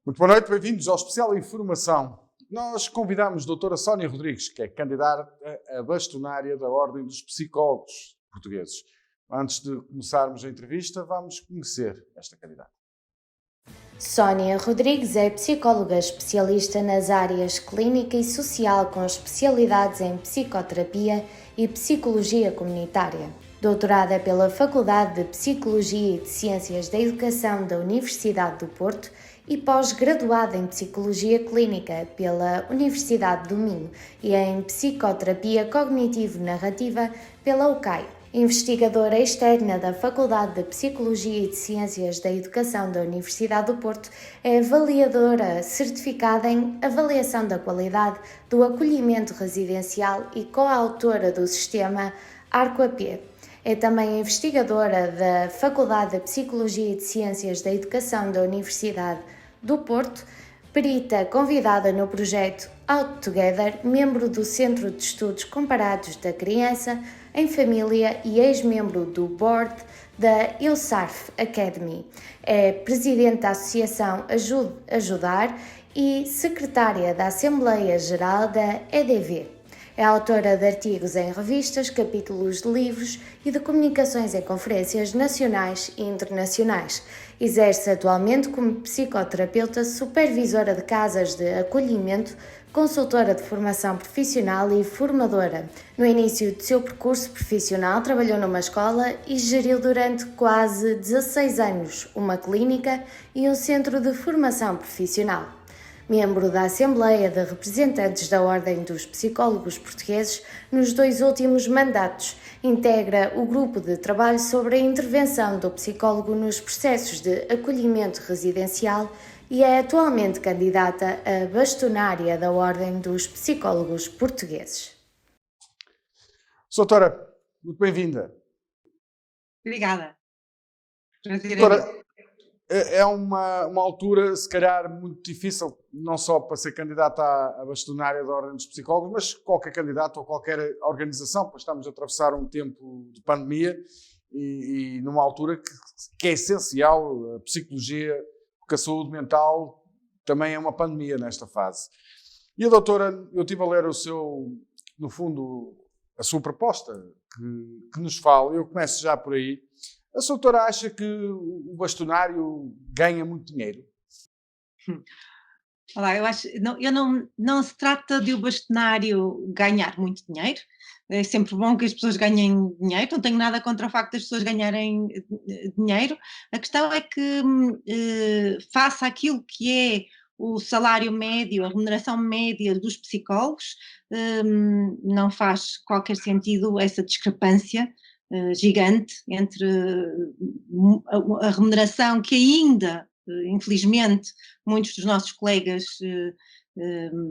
Muito boa noite, bem-vindos ao Especial Informação. Nós convidamos a doutora Sónia Rodrigues, que é candidata a bastonária da Ordem dos Psicólogos Portugueses. Antes de começarmos a entrevista, vamos conhecer esta candidata. Sónia Rodrigues é psicóloga especialista nas áreas clínica e social com especialidades em psicoterapia e psicologia comunitária. Doutorada pela Faculdade de Psicologia e de Ciências da Educação da Universidade do Porto e pós-graduada em Psicologia Clínica pela Universidade do Minho e em Psicoterapia Cognitivo-Narrativa pela UCAI. Investigadora externa da Faculdade de Psicologia e de Ciências da Educação da Universidade do Porto, é avaliadora certificada em Avaliação da Qualidade do Acolhimento Residencial e coautora do sistema ARCO-AP. É também investigadora da Faculdade de Psicologia e de Ciências da Educação da Universidade do Porto, perita convidada no projeto Out Together, membro do Centro de Estudos Comparados da Criança em Família e ex-membro do board da EUSARF Academy. É presidente da Associação Ajude Ajudar e secretária da Assembleia Geral da EDV. É autora de artigos em revistas, capítulos de livros e de comunicações em conferências nacionais e internacionais. Exerce atualmente como psicoterapeuta, supervisora de casas de acolhimento, consultora de formação profissional e formadora. No início de seu percurso profissional, trabalhou numa escola e geriu durante quase 16 anos uma clínica e um centro de formação profissional. Membro da Assembleia de Representantes da Ordem dos Psicólogos Portugueses nos 2 últimos mandatos, integra o grupo de trabalho sobre a intervenção do psicólogo nos processos de acolhimento residencial e é atualmente candidata a bastonária da Ordem dos Psicólogos Portugueses. Doutora, muito bem-vinda. Obrigada. Doutora, é uma altura, se calhar, muito difícil, não só para ser candidata à bastonária da Ordem dos Psicólogos, mas qualquer candidato ou qualquer organização, pois estamos a atravessar um tempo de pandemia e numa altura que é essencial, a psicologia, porque a saúde mental também é uma pandemia nesta fase. E a doutora, eu estive a ler no fundo, a sua proposta, que nos fala, eu começo já por aí. A doutora acha que o bastonário ganha muito dinheiro? Olá, eu acho, não se trata de o bastonário ganhar muito dinheiro. É sempre bom que as pessoas ganhem dinheiro, não tenho nada contra o facto das pessoas ganharem dinheiro. A questão é que faça aquilo que é o salário médio, a remuneração média dos psicólogos, não faz qualquer sentido essa discrepância gigante entre a remuneração que ainda, infelizmente, muitos dos nossos colegas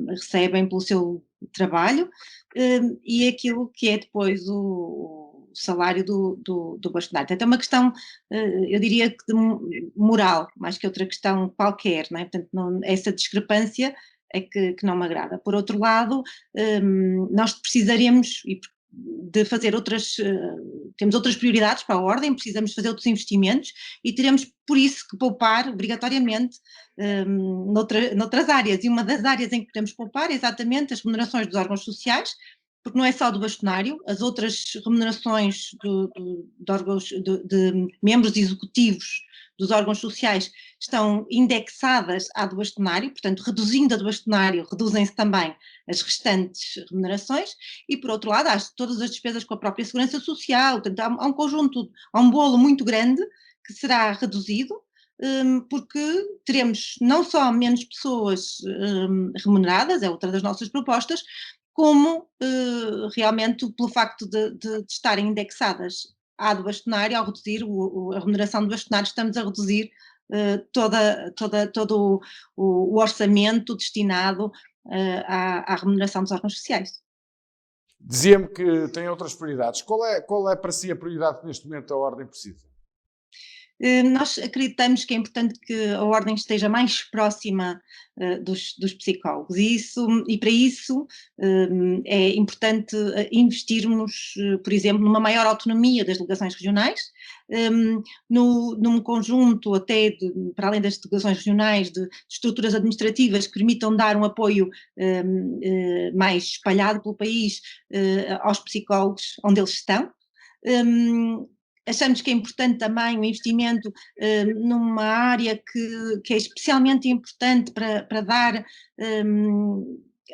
recebem pelo seu trabalho e aquilo que é depois o salário do bastonário. Portanto, é uma questão, eu diria que de moral, mais que outra questão qualquer, não é? Portanto, essa discrepância é que não me agrada. Por outro lado, nós precisaremos, de fazer temos outras prioridades para a Ordem, precisamos fazer outros investimentos e teremos por isso que poupar obrigatoriamente noutras áreas, e uma das áreas em que queremos poupar é exatamente as remunerações dos órgãos sociais, porque não é só do bastonário, as outras remunerações de membros executivos dos órgãos sociais estão indexadas à do bastonário, portanto, reduzindo a do bastonário, reduzem-se também as restantes remunerações, e por outro lado, há todas as despesas com a própria segurança social, portanto, há um conjunto, há um bolo muito grande que será reduzido, porque teremos não só menos pessoas remuneradas, é outra das nossas propostas, como realmente pelo facto de estarem indexadas à do bastonário, ao reduzir a remuneração do bastonário, estamos a reduzir todo o orçamento destinado à remuneração dos órgãos sociais. Dizia-me que tem outras prioridades. Qual é para si a prioridade que neste momento a Ordem precisa? Nós acreditamos que é importante que a ordem esteja mais próxima dos psicólogos e para isso é importante investirmos, por exemplo, numa maior autonomia das delegações regionais, num conjunto até, para além das delegações regionais, de estruturas administrativas que permitam dar um apoio mais espalhado pelo país aos psicólogos onde eles estão. Achamos que é importante também o investimento numa área que é especialmente importante para dar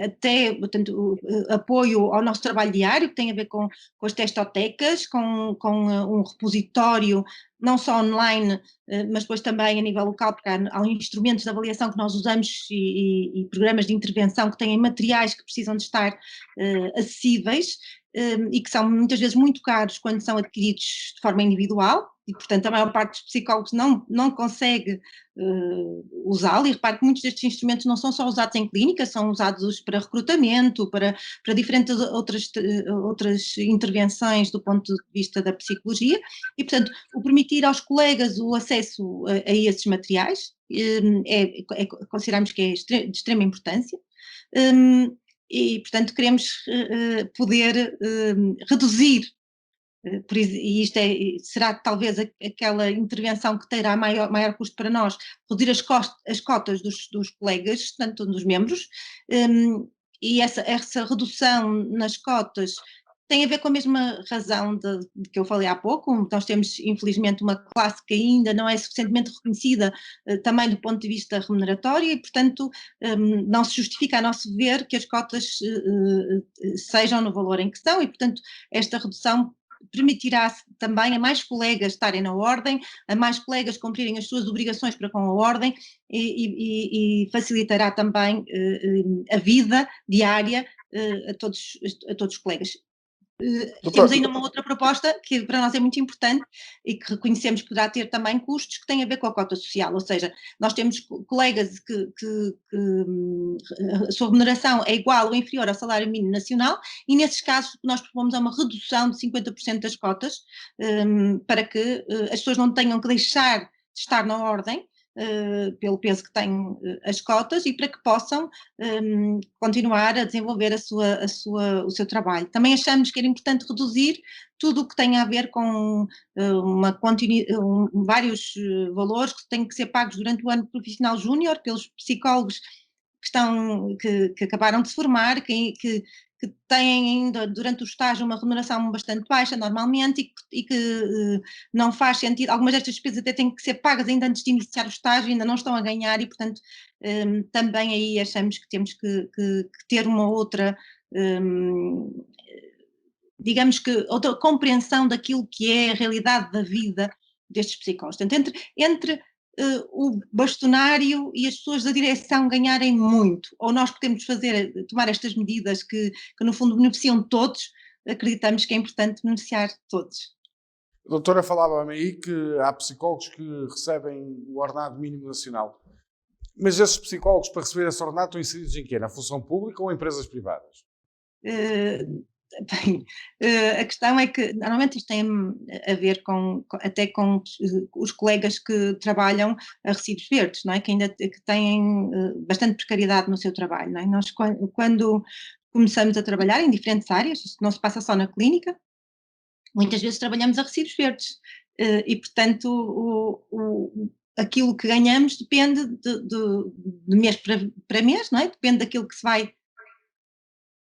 até, portanto, apoio ao nosso trabalho diário, que tem a ver com as testotecas, com um repositório, não só online, mas depois também a nível local, porque há instrumentos de avaliação que nós usamos e programas de intervenção que têm materiais que precisam de estar acessíveis, e que são muitas vezes muito caros quando são adquiridos de forma individual, e portanto a maior parte dos psicólogos não consegue usá-lo, e repare que muitos destes instrumentos não são só usados em clínica, são usados para recrutamento, para diferentes outras intervenções do ponto de vista da psicologia, e portanto o permitir aos colegas o acesso a esses materiais consideramos que é de extrema importância. E, portanto, queremos poder reduzir, e isto será talvez aquela intervenção que terá maior custo para nós, reduzir as cotas dos colegas, portanto, dos membros, e essa redução nas cotas tem a ver com a mesma razão de que eu falei há pouco. Nós temos, infelizmente, uma classe que ainda não é suficientemente reconhecida também do ponto de vista remuneratório e, portanto, não se justifica, a nosso ver, que as cotas sejam no valor em que são e, portanto, esta redução permitirá também a mais colegas estarem na ordem, a mais colegas cumprirem as suas obrigações para com a ordem e facilitará também a vida diária a todos os colegas. Temos ainda uma outra proposta que para nós é muito importante e que reconhecemos que poderá ter também custos, que tem a ver com a cota social, ou seja, nós temos colegas que a sua remuneração é igual ou inferior ao salário mínimo nacional e nesses casos nós propomos uma redução de 50% das cotas para que as pessoas não tenham que deixar de estar na ordem pelo peso que têm as cotas e para que possam continuar a desenvolver o seu trabalho. Também achamos que era importante reduzir tudo o que tem a ver com vários valores que têm que ser pagos durante o ano profissional júnior pelos psicólogos que acabaram de se formar, que têm ainda durante o estágio uma remuneração bastante baixa normalmente e que não faz sentido, algumas destas despesas até têm que ser pagas ainda antes de iniciar o estágio, ainda não estão a ganhar e portanto também aí achamos que temos que ter uma outra, digamos que outra compreensão daquilo que é a realidade da vida destes psicólogos. Portanto, entre o bastonário e as pessoas da direção ganharem muito, ou nós podemos tomar estas medidas que no fundo beneficiam todos, acreditamos que é importante beneficiar todos. A doutora falava-me aí que há psicólogos que recebem o ordenado mínimo nacional, mas esses psicólogos para receber esse ordenado estão inseridos em quê? Na função pública ou em empresas privadas? Bem, a questão é que normalmente isto tem a ver até com os colegas que trabalham a recibos verdes, não é? Que têm bastante precariedade no seu trabalho, não é? Nós quando começamos a trabalhar em diferentes áreas, isto não se passa só na clínica, muitas vezes trabalhamos a recibos verdes e portanto aquilo que ganhamos depende de mês para mês, não é? Depende daquilo que se vai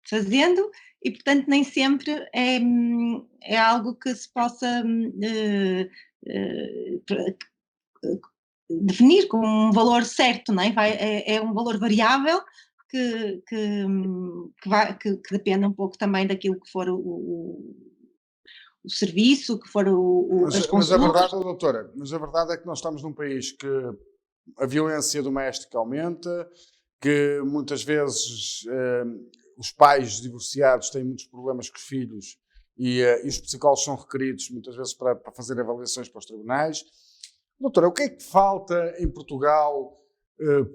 fazendo e, portanto, nem sempre é algo que se possa definir com um valor certo, não é? É um valor variável que depende um pouco também daquilo que for o serviço, que for as mas a verdade, doutora, a verdade é que nós estamos num país que a violência doméstica aumenta, que muitas vezes os pais divorciados têm muitos problemas com os filhos e os psicólogos são requeridos muitas vezes para fazer avaliações para os tribunais. Doutora, o que é que falta em Portugal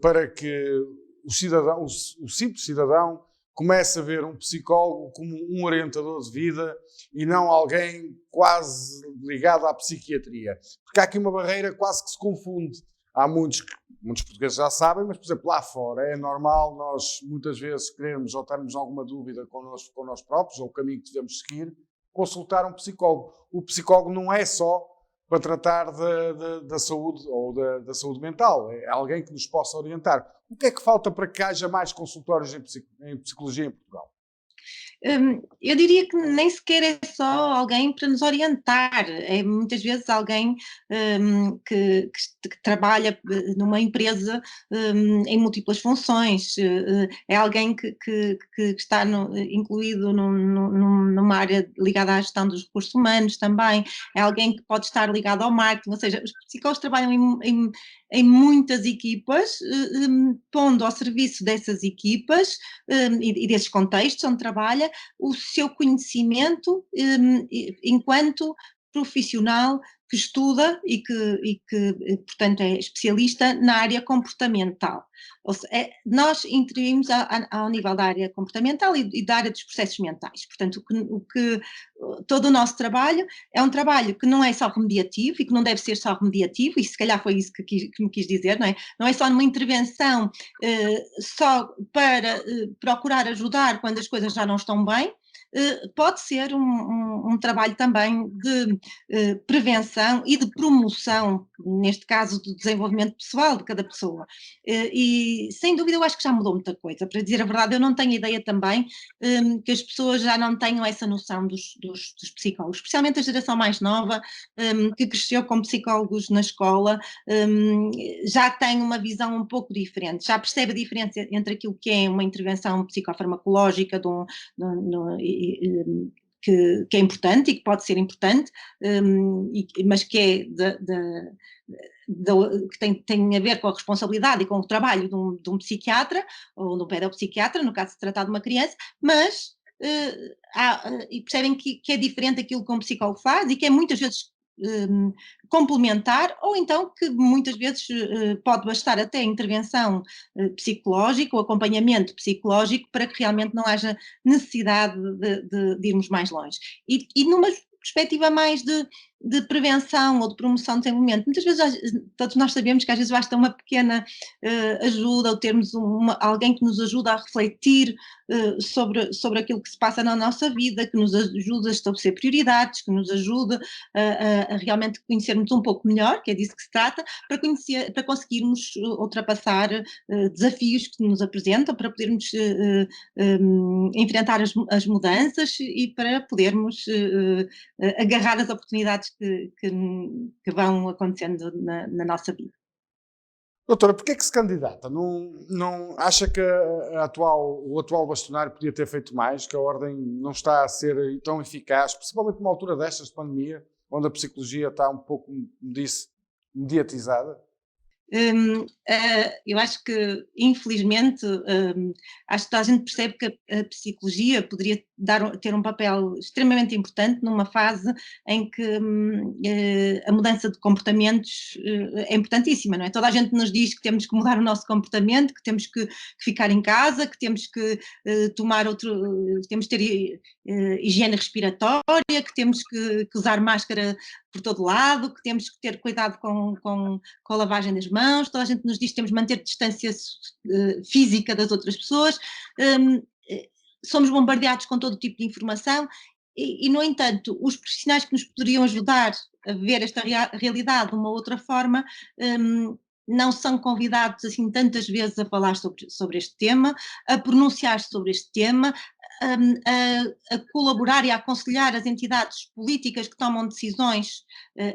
para que o simples cidadão comece a ver um psicólogo como um orientador de vida e não alguém quase ligado à psiquiatria. Porque há aqui uma barreira quase que se confunde. Há muitos portugueses já sabem, mas, por exemplo, lá fora é normal nós muitas vezes querermos ou termos alguma dúvida connosco próprios, ou o caminho que devemos seguir, consultar um psicólogo. O psicólogo não é só para tratar da saúde ou da saúde mental, é alguém que nos possa orientar. O que é que falta para que haja mais consultórios em psicologia em Portugal? Eu diria que nem sequer é só alguém para nos orientar, é muitas vezes alguém que trabalha numa empresa em múltiplas funções, é alguém que está incluído numa área ligada à gestão dos recursos humanos também, é alguém que pode estar ligado ao marketing, ou seja, os psicólogos trabalham em muitas equipas, pondo ao serviço dessas equipas e desses contextos onde trabalha o seu conhecimento enquanto profissional que estuda e que, portanto, é especialista na área comportamental. Ou seja, nós intervimos ao nível da área comportamental e da área dos processos mentais. Portanto, todo o nosso trabalho é um trabalho que não é só remediativo e que não deve ser só remediativo, e se calhar foi isso que me quis dizer, não é? Não é só numa intervenção só para procurar ajudar quando as coisas já não estão bem, pode ser um trabalho também de prevenção e de promoção, neste caso do desenvolvimento pessoal de cada pessoa. E sem dúvida eu acho que já mudou muita coisa, para dizer a verdade eu não tenho ideia também que as pessoas já não tenham essa noção dos psicólogos, especialmente a geração mais nova que cresceu com psicólogos na escola, já tem uma visão um pouco diferente, já percebe a diferença entre aquilo que é uma intervenção psicofarmacológica que é importante e que pode ser importante, mas que é que tem a ver com a responsabilidade e com o trabalho de um psiquiatra ou de um pedopsiquiatra, no caso de se tratar de uma criança, mas e percebem que é diferente aquilo que um psicólogo faz e que é muitas vezes complementar, ou então que muitas vezes pode bastar até a intervenção psicológica, o acompanhamento psicológico, para que realmente não haja necessidade de irmos mais longe. E numa perspectiva mais de prevenção ou de promoção de desenvolvimento, muitas vezes todos nós sabemos que às vezes basta uma pequena ajuda ou termos alguém que nos ajuda a refletir sobre aquilo que se passa na nossa vida, que nos ajuda a estabelecer prioridades, que nos ajuda a realmente conhecermos um pouco melhor, que é disso que se trata, para conseguirmos ultrapassar desafios que nos apresentam, para podermos enfrentar as mudanças e para podermos agarrar as oportunidades que vão acontecendo na nossa vida. Doutora, porquê é que se candidata? Não acha que o atual bastonário podia ter feito mais, que a ordem não está a ser tão eficaz, principalmente numa altura destas de pandemia, onde a psicologia está um pouco, como disse, mediatizada? Eu acho que, infelizmente, acho que toda a gente percebe que a psicologia poderia ter um papel extremamente importante numa fase em que a mudança de comportamentos é importantíssima, não é? Toda a gente nos diz que temos que mudar o nosso comportamento, que temos que ficar em casa, que temos que temos que ter higiene respiratória, que temos que usar máscara por todo lado, que temos que ter cuidado com a lavagem das mãos, toda a gente nos diz que temos que manter distância física das outras pessoas, somos bombardeados com todo tipo de informação e, no entanto, os profissionais que nos poderiam ajudar a ver esta realidade de uma outra forma não são convidados assim tantas vezes a falar sobre este tema, a pronunciar-se sobre este tema, a colaborar e a aconselhar as entidades políticas que tomam decisões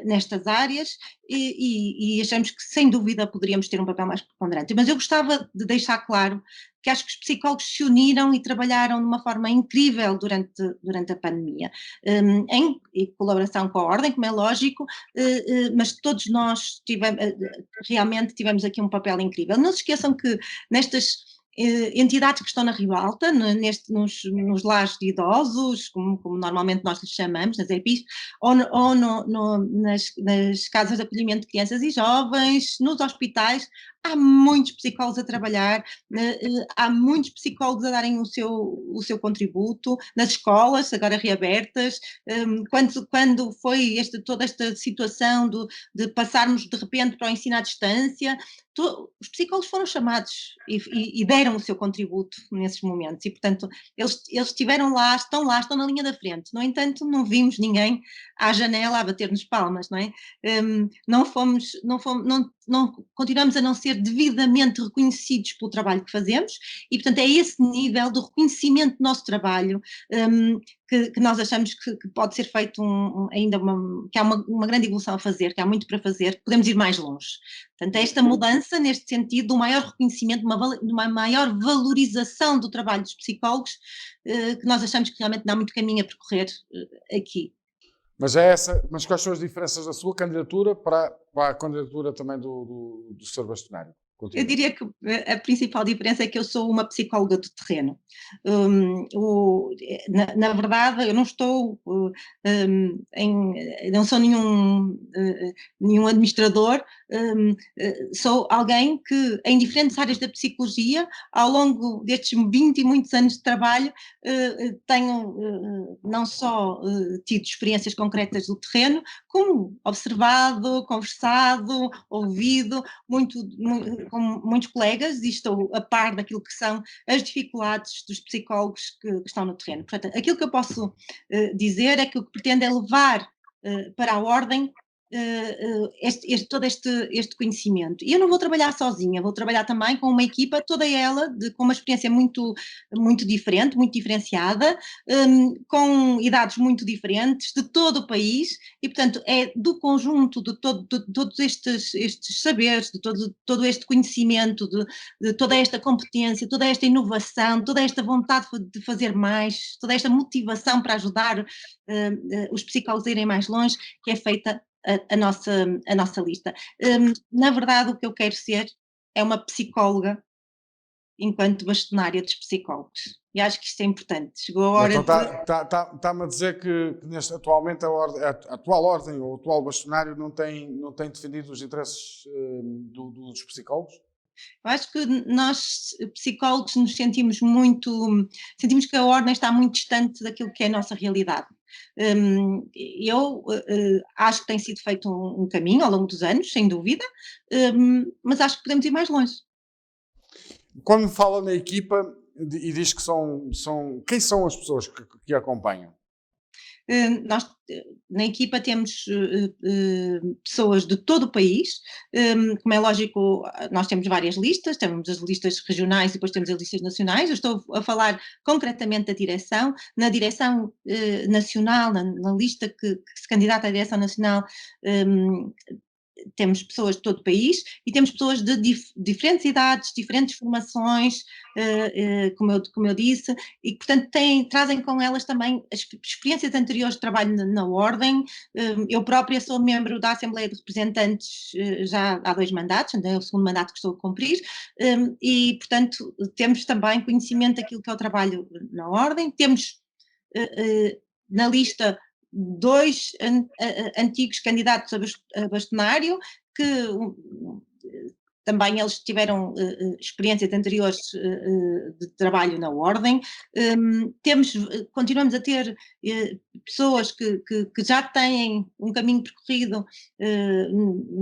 nestas áreas e achamos que sem dúvida poderíamos ter um papel mais preponderante. Mas eu gostava de deixar claro que acho que os psicólogos se uniram e trabalharam de uma forma incrível durante a pandemia, em colaboração com a Ordem, como é lógico, mas todos nós realmente tivemos aqui um papel incrível. Não se esqueçam que nestas entidades que estão na ribalta, nos lares de idosos, como normalmente nós lhes chamamos, nas EPIs, ou nas casas de acolhimento de crianças e jovens, nos hospitais, há muitos psicólogos a trabalhar, há muitos psicólogos a darem o seu contributo, nas escolas, agora reabertas, quando foi toda esta situação de passarmos de repente para o ensino à distância, os psicólogos foram chamados e deram o seu contributo nesses momentos e, portanto, eles estiveram lá, estão na linha da frente. No entanto, não vimos ninguém à janela a bater-nos palmas, não é? Não continuamos a não ser devidamente reconhecidos pelo trabalho que fazemos e, portanto, é esse nível de reconhecimento do nosso trabalho que nós achamos que pode ser feito que há uma grande evolução a fazer, que há muito para fazer, que podemos ir mais longe. Portanto, é esta mudança, neste sentido, de um maior reconhecimento, de uma maior valorização do trabalho dos psicólogos, que nós achamos que realmente não há muito caminho a percorrer aqui. Mas quais são as diferenças da sua candidatura para a candidatura também do Sr. Bastonário? Eu diria que a principal diferença é que eu sou uma psicóloga do terreno. Na verdade, eu não estou não sou nenhum administrador, sou alguém que, em diferentes áreas da psicologia, ao longo destes 20 e muitos anos de trabalho, tenho não só tido experiências concretas do terreno, como observado, conversado, ouvido, com muitos colegas e estou a par daquilo que são as dificuldades dos psicólogos que estão no terreno. Portanto, aquilo que eu posso dizer é que o que pretendo é levar para a ordem todo este conhecimento. E eu não vou trabalhar sozinha, vou trabalhar também com uma equipa, toda ela, com uma experiência muito, muito diferente, muito diferenciada, com idades muito diferentes, de todo o país, e portanto é do conjunto de todos estes saberes, de todo este conhecimento, de toda esta competência, toda esta inovação, toda esta vontade de fazer mais, toda esta motivação para ajudar os psicólogos a irem mais longe, que é feita a nossa lista. Na verdade, o que eu quero ser é uma psicóloga enquanto bastonária dos psicólogos. E acho que isto é importante. Chegou a hora Está-me a dizer que atualmente a atual ordem ou o atual bastonário não tem defendido os interesses dos psicólogos? Eu acho que nós, psicólogos, sentimos que a ordem está muito distante daquilo que é a nossa realidade. Eu acho que tem sido feito um caminho ao longo dos anos, sem dúvida, mas acho que podemos ir mais longe. Quando fala na equipa e diz que quem são as pessoas que acompanham? Nós, na equipa, temos pessoas de todo o país. Como é lógico, nós temos várias listas, temos as listas regionais e depois temos as listas nacionais. Eu estou a falar concretamente da direção. Na direção nacional, na lista que se candidata à direção nacional, temos pessoas de todo o país e temos pessoas de diferentes idades, diferentes formações, como eu disse, e que, portanto, trazem com elas também as experiências anteriores de trabalho na ordem. Eu própria sou membro da Assembleia de Representantes já há 2 mandatos, é o segundo mandato que estou a cumprir, e, portanto, temos também conhecimento daquilo que é o trabalho na ordem. Temos na lista 2 antigos candidatos a bastonário, que também eles tiveram experiências anteriores de trabalho na ordem. Continuamos a ter pessoas que já têm um caminho percorrido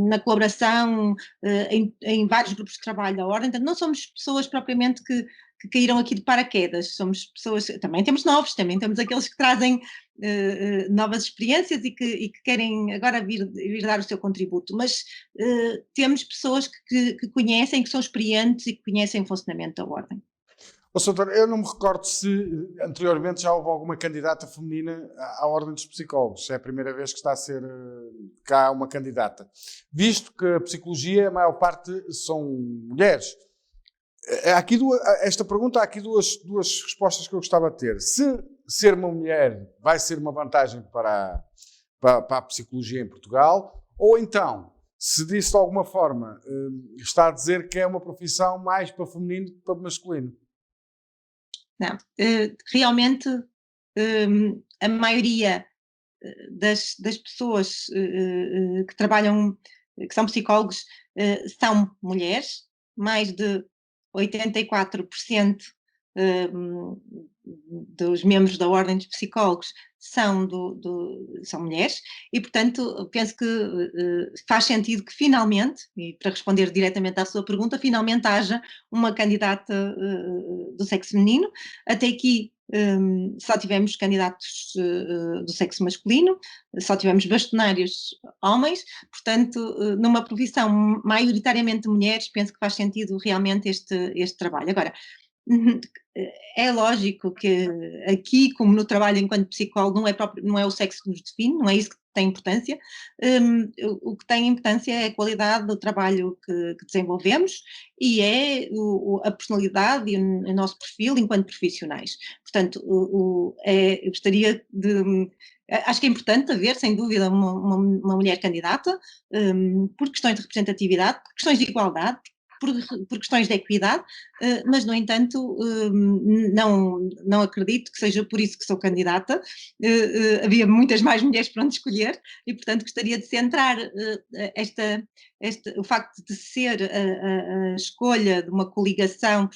na colaboração em vários grupos de trabalho da ordem. Portanto, não somos pessoas propriamente que caíram aqui de paraquedas, somos pessoas, também temos novos, também temos aqueles que trazem novas experiências e que querem agora vir dar o seu contributo, mas temos pessoas que conhecem, que são experientes e que conhecem o funcionamento da ordem. Doutor, eu não me recordo se anteriormente já houve alguma candidata feminina à Ordem dos Psicólogos. É a primeira vez que está a ser cá uma candidata. Visto que a psicologia, a maior parte são mulheres. Esta pergunta, há aqui duas respostas que eu gostava de ter. Se ser uma mulher vai ser uma vantagem para a psicologia em Portugal, ou então, se disso de alguma forma está a dizer que é uma profissão mais para feminino que para masculino. Não, realmente a maioria das pessoas que trabalham, que são psicólogos, são mulheres. mais de 84% dos membros da Ordem dos Psicólogos são mulheres, e, portanto, penso que faz sentido que finalmente, e para responder diretamente à sua pergunta, finalmente haja uma candidata do sexo feminino. Até aqui só tivemos candidatos do sexo masculino, só tivemos bastonários homens, portanto, numa profissão maioritariamente de mulheres, penso que faz sentido realmente este trabalho. Agora, é lógico que aqui, como no trabalho enquanto psicólogo, não é o sexo que nos define, não é isso que tem importância. O que tem importância é a qualidade do trabalho que desenvolvemos e é a personalidade e o nosso perfil enquanto profissionais. Portanto, eu gostaria de... Acho que é importante haver, sem dúvida, uma mulher candidata, por questões de representatividade, por questões de igualdade, por questões de equidade, mas, no entanto, não acredito que seja por isso que sou candidata. Havia muitas mais mulheres para onde escolher e, portanto, gostaria de centrar o facto de ser a escolha de uma coligação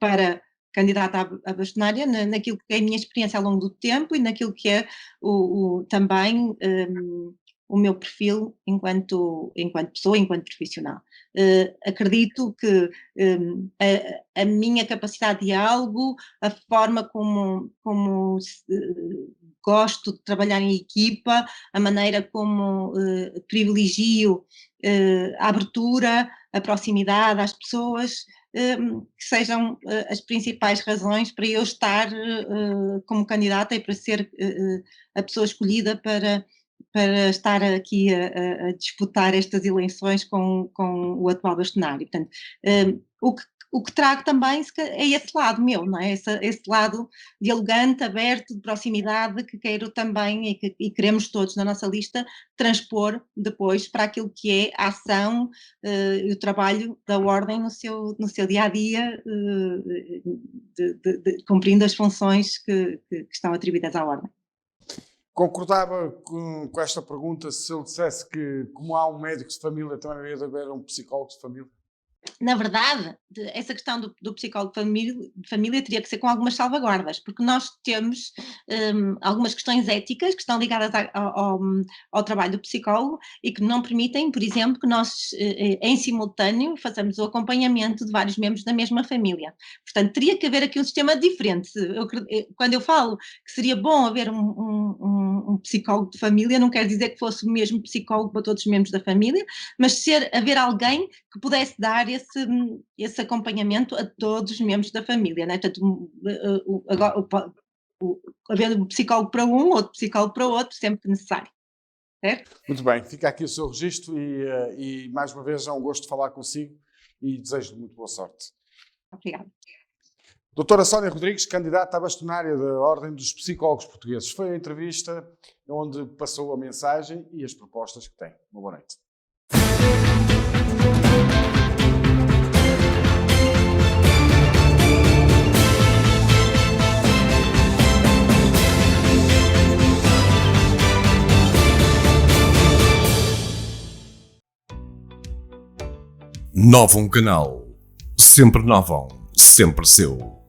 para candidata à bastonária, naquilo que é a minha experiência ao longo do tempo e naquilo que é também o meu perfil enquanto pessoa, enquanto profissional. Acredito que a minha capacidade de diálogo, a forma como gosto de trabalhar em equipa, a maneira como privilegio a abertura, a proximidade às pessoas, que sejam as principais razões para eu estar como candidata e para ser a pessoa escolhida para estar aqui a disputar estas eleições com o atual bastonário. Portanto, o que trago também é esse lado meu, não é? Esse lado dialogante, aberto, de proximidade, que quero também e queremos todos na nossa lista transpor depois para aquilo que é a ação e o trabalho da Ordem no seu dia-a-dia, cumprindo as funções que estão atribuídas à Ordem. Concordava com esta pergunta se eu dissesse que, como há um médico de família, também havia de haver um psicólogo de família? Na verdade, essa questão do psicólogo de família teria que ser com algumas salvaguardas, porque nós temos algumas questões éticas que estão ligadas ao trabalho do psicólogo e que não permitem, por exemplo, que nós em simultâneo façamos o acompanhamento de vários membros da mesma família. Portanto, teria que haver aqui um sistema diferente. Quando eu falo que seria bom haver um psicólogo de família, não quer dizer que fosse o mesmo psicólogo para todos os membros da família, mas haver alguém que pudesse dar esse acompanhamento a todos os membros da família, né? Portanto, havendo um psicólogo para um, outro psicólogo para outro, sempre que necessário. Certo? Muito bem, fica aqui o seu registro e mais uma vez é um gosto falar consigo e desejo-lhe muito boa sorte. Obrigada. Doutora Sónia Rodrigues, candidata à bastonária da Ordem dos Psicólogos Portugueses. Foi a entrevista onde passou a mensagem e as propostas que tem. Uma boa noite. Novum Canal. Sempre Novum, sempre seu.